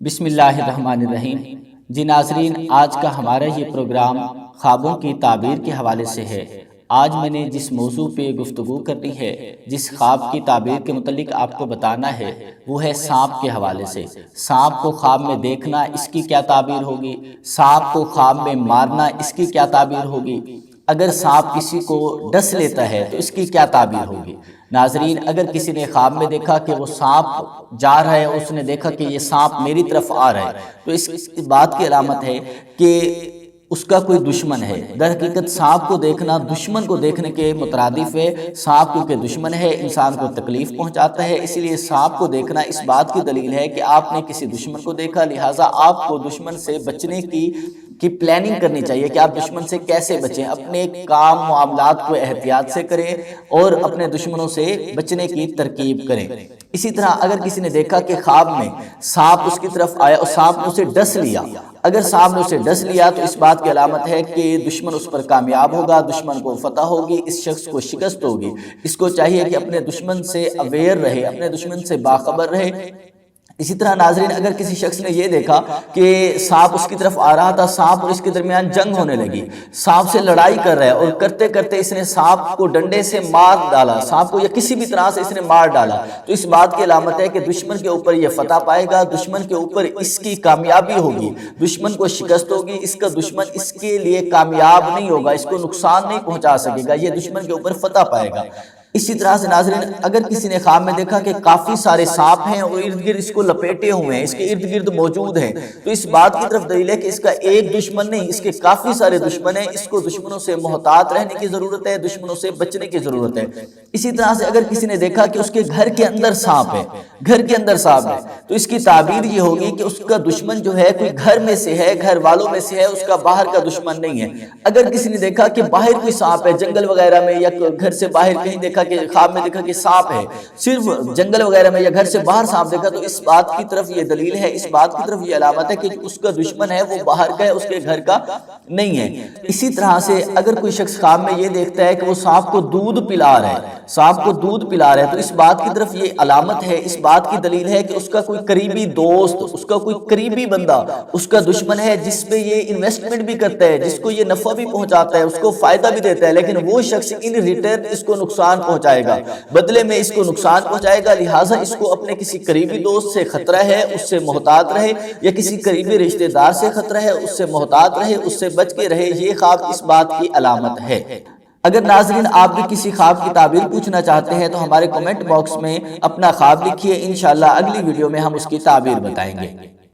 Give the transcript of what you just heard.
بسم اللہ الرحمن الرحیم۔ جی ناظرین، آج کا ہمارا یہ پروگرام خوابوں کی تعبیر کے حوالے سے ہے۔ آج میں نے جس موضوع پہ گفتگو کرنی ہے، جس خواب کی تعبیر کے متعلق آپ کو بتانا ہے، وہ ہے سانپ کے حوالے سے۔ سانپ کو خواب میں دیکھنا، اس کی کیا تعبیر ہوگی؟ سانپ کو خواب میں مارنا، اس کی کیا تعبیر ہوگی؟ اگر سانپ کسی کو ڈس لیتا ہے تو اس کی کیا تعبیر ہوگی؟ ناظرین، اگر کسی نے خواب میں دیکھا کہ وہ سانپ جا رہا ہے، اس نے دیکھا کہ یہ سانپ میری طرف آ رہا ہے، تو اس بات کی علامت ہے کہ اس کا کوئی دشمن ہے۔ در حقیقت سانپ کو دیکھنا دشمن کو دیکھنے کے مترادف ہے۔ سانپ کیونکہ دشمن ہے، انسان کو تکلیف پہنچاتا ہے، اس لیے سانپ کو دیکھنا اس بات کی دلیل ہے کہ آپ نے کسی دشمن کو دیکھا، لہٰذا آپ کو دشمن سے بچنے کی پلاننگ کرنی چاہیے کہ آپ دشمن سے کیسے بچیں، اپنے کام معاملات کو احتیاط سے کریں اور اپنے دشمنوں سے بچنے کی ترکیب کریں۔ اسی طرح اگر کسی نے دیکھا کہ خواب میں سانپ اس کی طرف آیا اور سانپ نے اسے ڈس لیا، اگر سانپ نے اسے ڈس لیا تو اس بات کی علامت ہے کہ دشمن اس پر کامیاب ہوگا، دشمن کو فتح ہوگی، اس شخص کو شکست ہوگی۔ اس کو چاہیے کہ اپنے دشمن سے اویئر رہے، اپنے دشمن سے باخبر رہے۔ اسی طرح ناظرین، اگر کسی شخص نے یہ دیکھا کہ سانپ اس کی طرف آ رہا تھا، سانپ اور اس کے درمیان جنگ ہونے لگی، سانپ سے لڑائی کر رہا ہے اور کرتے کرتے اس نے سانپ کو ڈنڈے سے مار ڈالا، سانپ کو یا کسی بھی طرح سے اس نے مار ڈالا، تو اس بات کی علامت ہے کہ دشمن کے اوپر یہ فتح پائے گا، دشمن کے اوپر اس کی کامیابی ہوگی، دشمن کو شکست ہوگی، اس کا دشمن اس کے لیے کامیاب نہیں ہوگا، اس کو نقصان نہیں پہنچا سکے گا، یہ دشمن کے اوپر فتح پائے گا۔ اسی طرح سے ناظرین، اگر کسی نے خواب میں دیکھا کہ کافی سارے سانپ ہیں اور ارد گرد اس کو لپیٹے ہوئے ہیں، اس کے ارد گرد موجود ہیں، تو اس بات کی طرف دلیل ہے کہ اس کا ایک دشمن نہیں، اس کے کافی سارے دشمن ہیں، اس کو دشمنوں سے محتاط رہنے کی ضرورت ہے، دشمنوں سے بچنے کی ضرورت ہے۔ اسی طرح سے اگر کسی نے دیکھا کہ اس کے گھر کے اندر سانپ ہے، گھر کے اندر سانپ ہے، تو اس کی تعبیر یہ ہوگی کہ اس کا دشمن جو ہے کوئی گھر میں سے ہے، گھر والوں میں سے ہے، اس کا باہر کا دشمن نہیں ہے۔ اگر کسی نے دیکھا کہ باہر کوئی سانپ ہے، جنگل وغیرہ میں یا گھر سے باہر کہیں دیکھا کہ خواب میں دیکھا کہ سانپ ہے، صرف جنگل وغیرہ میں یا گھر سے باہر سانپ دیکھا، تو اس بات کی طرف یہ دلیل ہے، اس بات کی طرف یہ علامت ہے کہ اس کا دشمن ہے وہ باہر کا ہے، اس کے گھر کا نہیں ہے۔ اسی طرح سے اگر کوئی شخص خواب میں یہ دیکھتا ہے کہ وہ سانپ کو دودھ پلا رہا ہے، سانپ کو دودھ پلا رہا ہے، تو اس بات کی طرف یہ علامت ہے، اس بات کی دلیل ہے کہ اس کا کوئی قریبی دوست، اس کا کوئی قریبی بندہ اس کا دشمن ہے، جس پہ یہ انویسٹمنٹ بھی کرتا ہے، جس کو یہ نفع بھی پہنچاتا ہے، اس کو فائدہ بھی دیتا ہے، لیکن وہ شخص ان ریٹرن اس کو نقصان پہنچائے گا، بدلے میں اس کو نقصان پہنچائے گا، لہٰذا اس کو اپنے کسی قریبی دوست سے خطرہ ہے، اس سے محتاط رہے، یا کسی قریبی رشتہ دار سے خطرہ ہے، اس سے محتاط رہے، اس سے بچ کے رہے۔ یہ خواب اس بات کی علامت ہے۔ اگر ناظرین آپ بھی کسی خواب کی تعبیر پوچھنا چاہتے ہیں تو ہمارے کمنٹ باکس میں اپنا خواب لکھیے، انشاءاللہ اگلی ویڈیو میں ہم اس کی تعبیر بتائیں گے۔